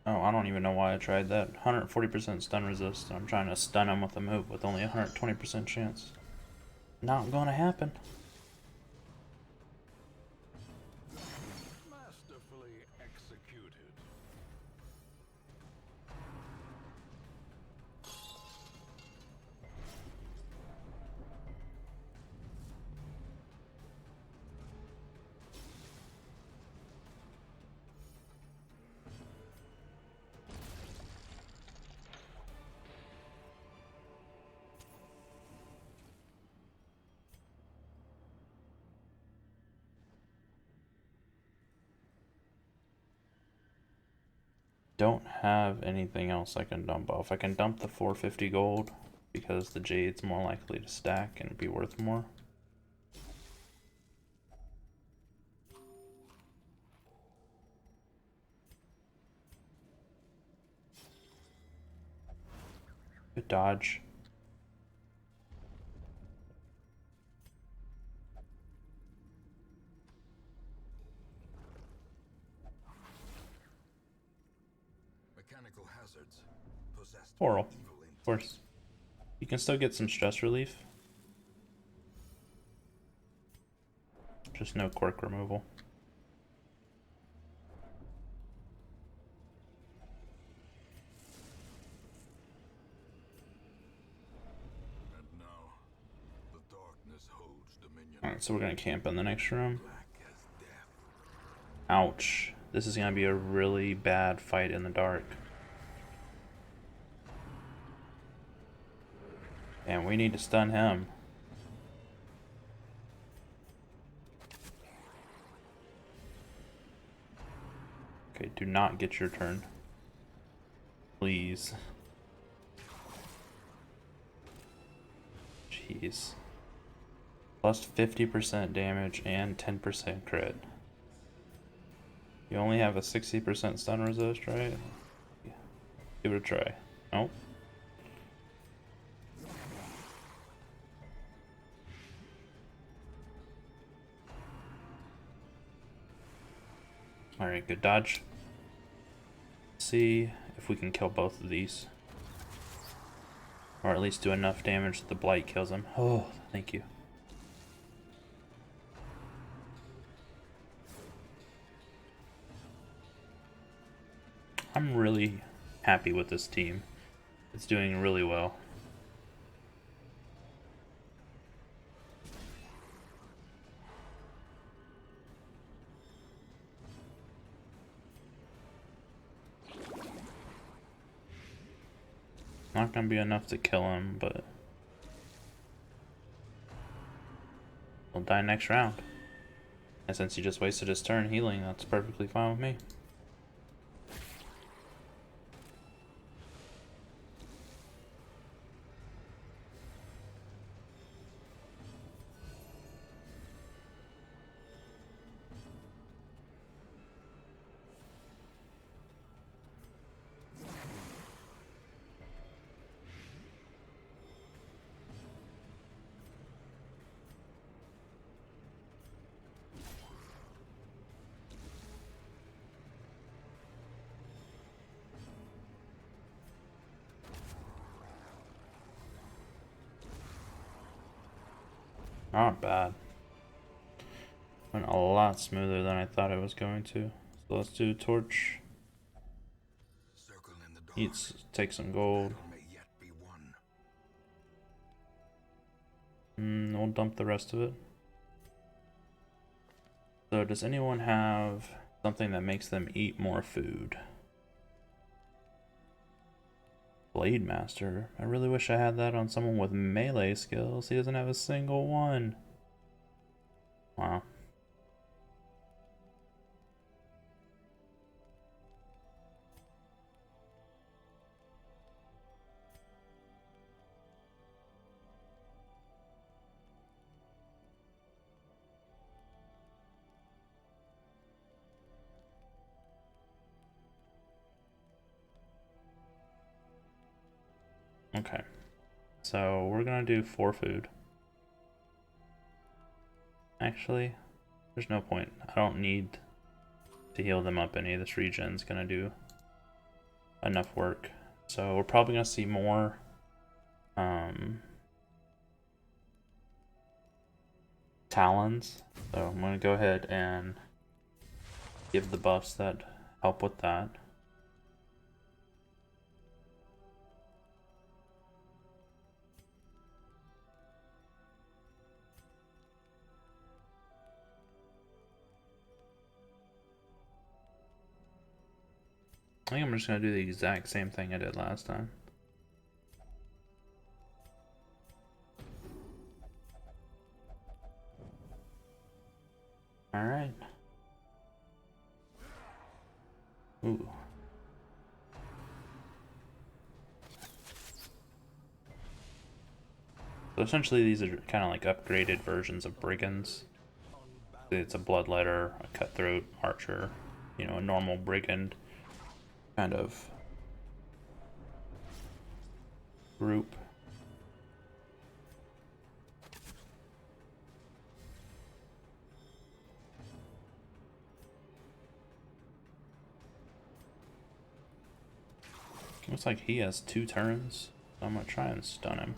Speaker 1: Oh, I don't even know why I tried that. 140% stun resist. I'm trying to stun him with a move with only 120% chance. Not gonna happen.
Speaker 2: Masterfully executed.
Speaker 1: don't have anything else I can dump off. I can dump the 450 gold because the jade's more likely to stack and be worth more. Good dodge.
Speaker 2: Mechanical hazards possessed
Speaker 1: Oral,
Speaker 2: by evil
Speaker 1: of course. You can still get some stress relief. Just no quirk removal.
Speaker 2: And now the darkness holds dominion.
Speaker 1: Alright, so we're gonna camp in the next room.
Speaker 2: Black as death.
Speaker 1: Ouch. This is gonna be a really bad fight in the dark. And we need to stun him. Okay, do not get your turn. Please. Jeez. Plus 50% damage and 10% crit. You only have a 60% stun resist, right? Give it a try. Nope. Alright, good dodge. See if we can kill both of these. Or at least do enough damage that the blight kills him. Oh, thank you. I'm really happy with this team. It's doing really well. Not gonna be enough to kill him, but he'll die next round. And since he just wasted his turn healing, that's perfectly fine with me. Not bad. Went a lot smoother than I thought it was going to. So let's do torch.
Speaker 2: Circle in the dark.
Speaker 1: Eats, take some gold.
Speaker 2: Battle may yet be won.
Speaker 1: We'll dump the rest of it. So does anyone have something that makes them eat more food? Blade Master. I really wish I had that on someone with melee skills. He doesn't have a single one. Wow. Okay, so we're gonna do 4 food. Actually, there's no point. I don't need to heal them up any. This regen's gonna do enough work. So we're probably gonna see more talons. So I'm gonna go ahead and give the buffs that help with that. I think I'm just gonna do the exact same thing I did last time. Alright. Ooh. So essentially these are kind of like upgraded versions of brigands. It's a bloodletter, a cutthroat, archer, you know, a normal brigand kind of group. Looks like he has 2 turns, so I'm gonna try and stun him.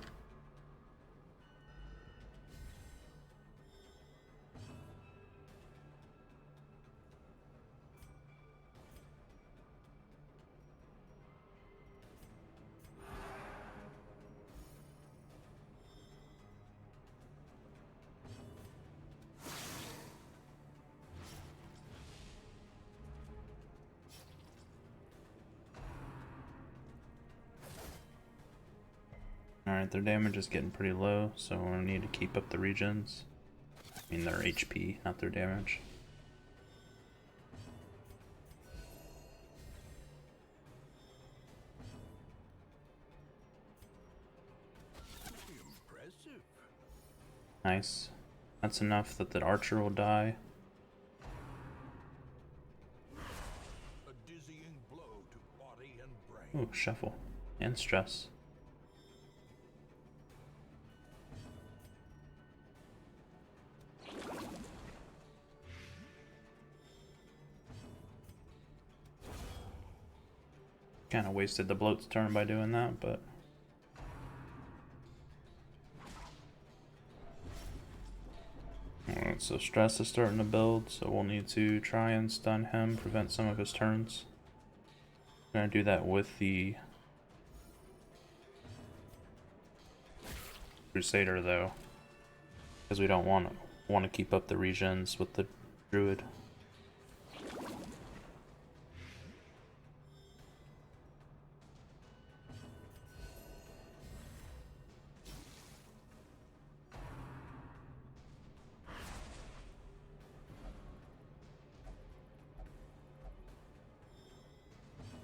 Speaker 1: Alright, their damage is getting pretty low, so we'll need to keep up the regens. I mean their HP, not their damage.
Speaker 2: Impressive.
Speaker 1: Nice. That's enough that the archer will die.
Speaker 2: A dizzying blow to body and brain.
Speaker 1: Ooh, shuffle. And stress. Kind of wasted the bloat's turn by doing that, but... Alright, so stress is starting to build, so we'll need to try and stun him, prevent some of his turns. I'm gonna do that with the Crusader though, because we don't want to keep up the regens with the Druid.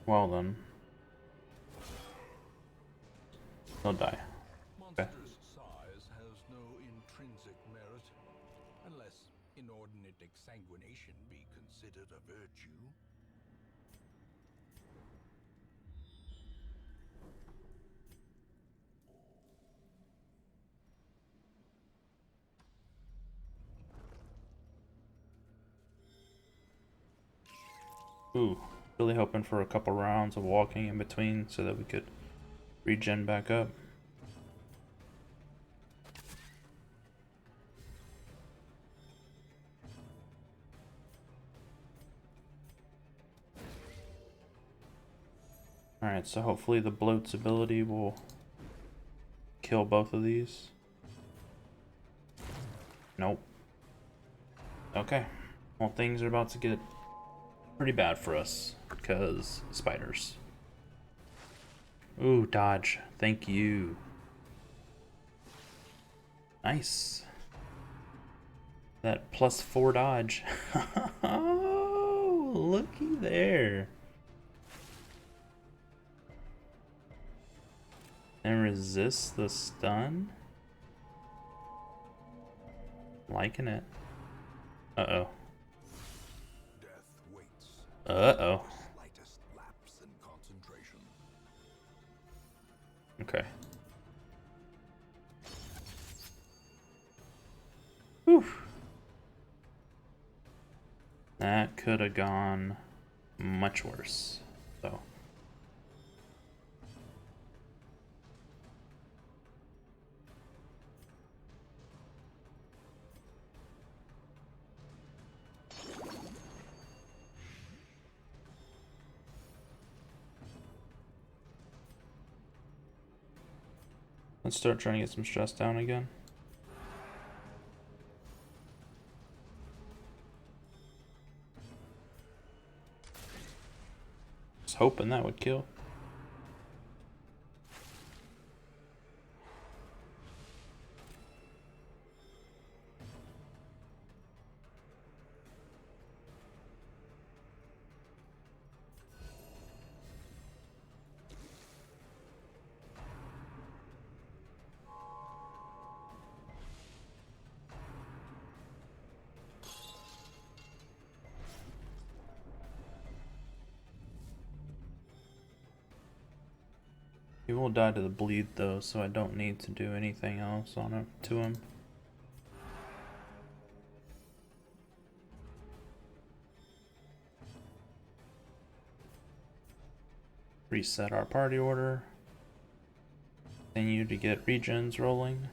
Speaker 1: Well then, he'll die. Okay.
Speaker 2: Monstrous size has no intrinsic merit, unless inordinate exsanguination be considered a virtue.
Speaker 1: Ooh, really hoping for a couple rounds of walking in between so that we could regen back up. Alright, so hopefully the bloat's ability will kill both of these. Nope. Okay. Well, things are about to get pretty bad for us because spiders. Ooh, dodge. Thank you. Nice. That +4 dodge. Oh, looky there. And resist the stun? Liking it. Uh-oh.
Speaker 2: Death waits.
Speaker 1: Uh-oh.
Speaker 2: Slightest lapse in concentration.
Speaker 1: Okay. Whew. That could have gone much worse, so. Let's start trying to get some stress down again. Was hoping that would kill. He will die to the bleed though, so I don't need to do anything else on him to him. Reset our party order. Continue to get regions rolling.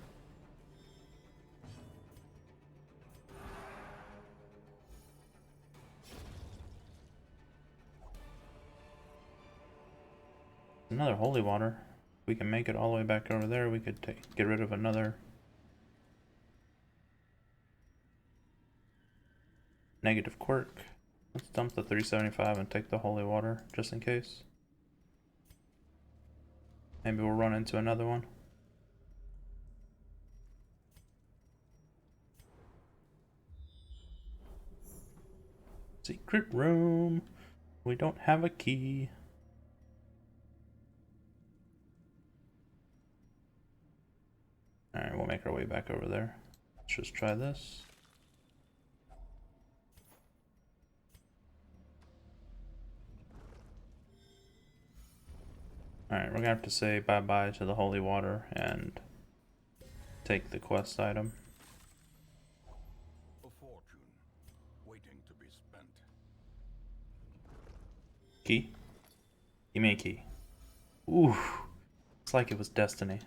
Speaker 1: Another holy water. If we can make it all the way back over there, we could get rid of another negative quirk. Let's dump the 375 and take the holy water just in case. Maybe we'll run into another one. Secret room. We don't have a key. Alright, we'll make our way back over there. Let's just try this. Alright, we're gonna have to say bye-bye to the holy water and take the quest item.
Speaker 2: A fortune waiting to be spent.
Speaker 1: Key? Give me a key. Ooh, it's like it was destiny.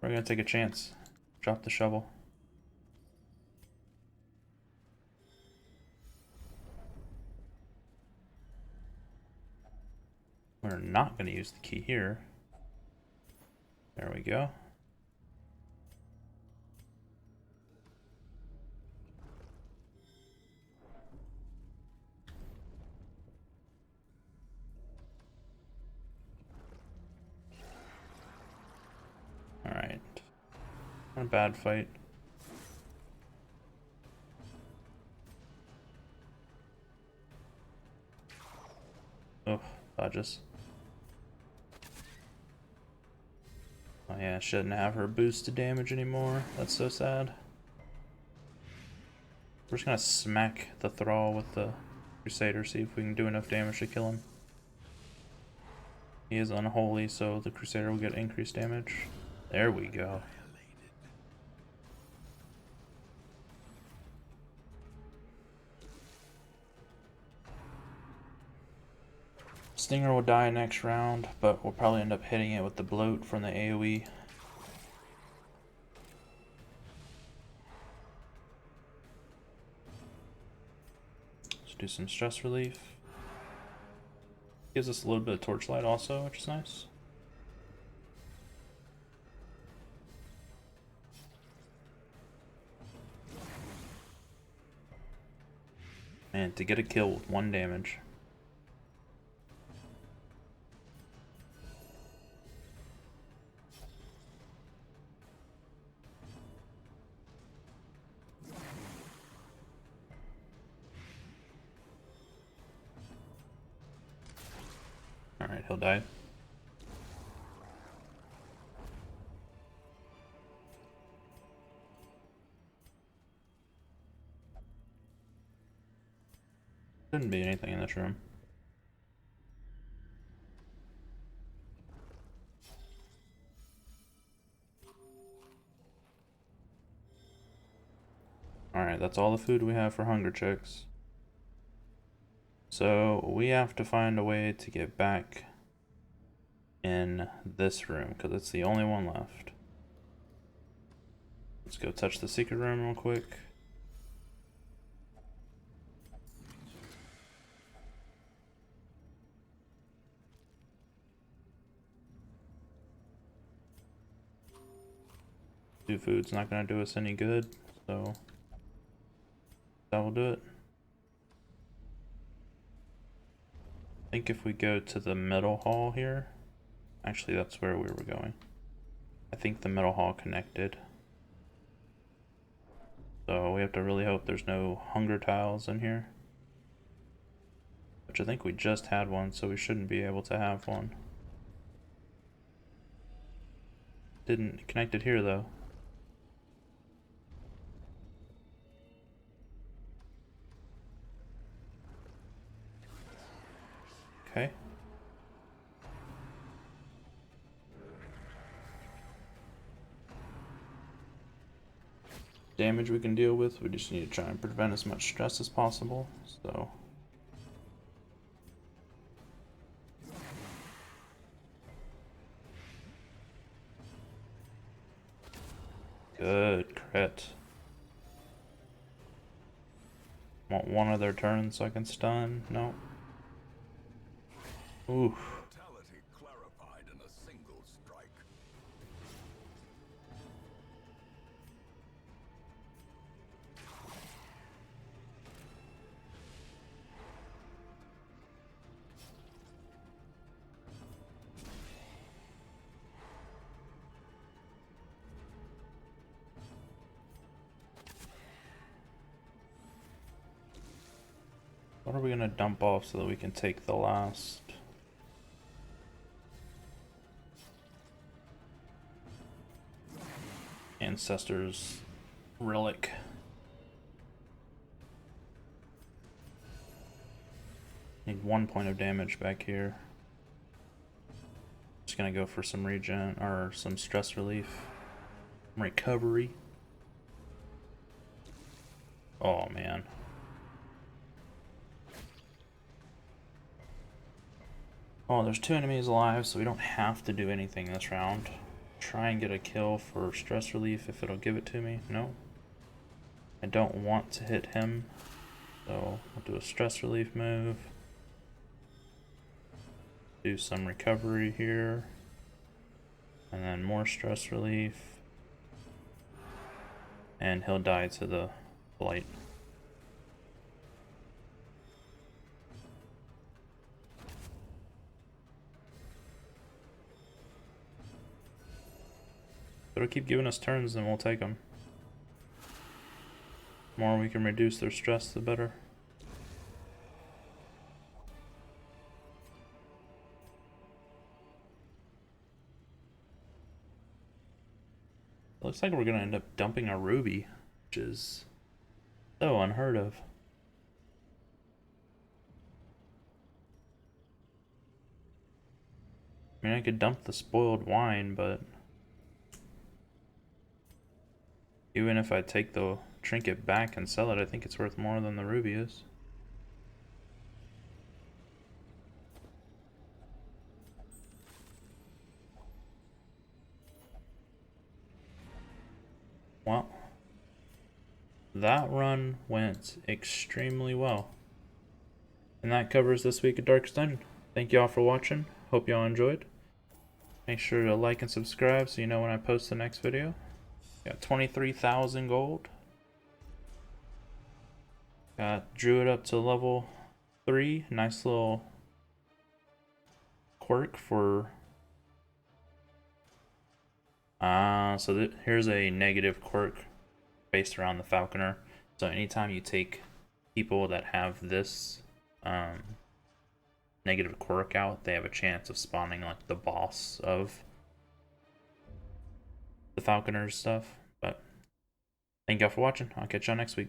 Speaker 1: We're gonna take a chance. Drop the shovel. We're not gonna use the key here. There we go. Alright. Not a bad fight. Oh, dodges. Oh yeah, I shouldn't have her boosted damage anymore. That's so sad. We're just gonna smack the Thrall with the Crusader, see if we can do enough damage to kill him. He is unholy, so the Crusader will get increased damage. There we go. Stinger will die next round, but we'll probably end up hitting it with the bloat from the AoE. Let's do some stress relief. Gives us a little bit of torchlight also, which is nice. And to get a kill with 1 damage. Alright, he'll die. Shouldn't be anything in this room. Alright, that's all the food we have for hunger checks. So we have to find a way to get back in this room because it's the only one left. Let's go touch the secret room real quick. Two food's not going to do us any good, so that will do it. I think if we go to the middle hall here, actually that's where we were going. I think the middle hall connected. So we have to really hope there's no hunger tiles in here. Which I think we just had one, so we shouldn't be able to have one. Didn't connect it here though. Okay. damage we can deal with. We just need to try and prevent as much stress as possible. So good crit. Want one of their turns so I can stun? No. Ooh.
Speaker 2: Mortality clarified in a single strike.
Speaker 1: What are we gonna dump off so that we can take the last? Ancestor's relic. Need 1 point of damage back here. Just gonna go for some regen or some stress relief. Recovery. Oh man. Oh, there's 2 enemies alive, so we don't have to do anything this round. Try and get a kill for stress relief if it'll give it to me. No. I don't want to hit him, so we'll do a stress relief move. Do some recovery here. And then more stress relief. And he'll die to the blight. It'll keep giving us turns and we'll take them. The more we can reduce their stress, the better. Looks like we're gonna end up dumping a ruby, which is so unheard of. I mean, I could dump the spoiled wine, but even if I take the trinket back and sell it, I think it's worth more than the ruby is. Well, that run went extremely well. And that covers this week of Darkest Dungeon. Thank you all for watching. Hope y'all enjoyed. Make sure to like and subscribe so you know when I post the next video. Got 23,000 gold. Got Druid up to level 3. Nice little quirk for... here's a negative quirk based around the Falconer. So anytime you take people that have this negative quirk out, they have a chance of spawning like the boss of the Falconer's stuff. But thank y'all for watching. I'll catch y'all next week.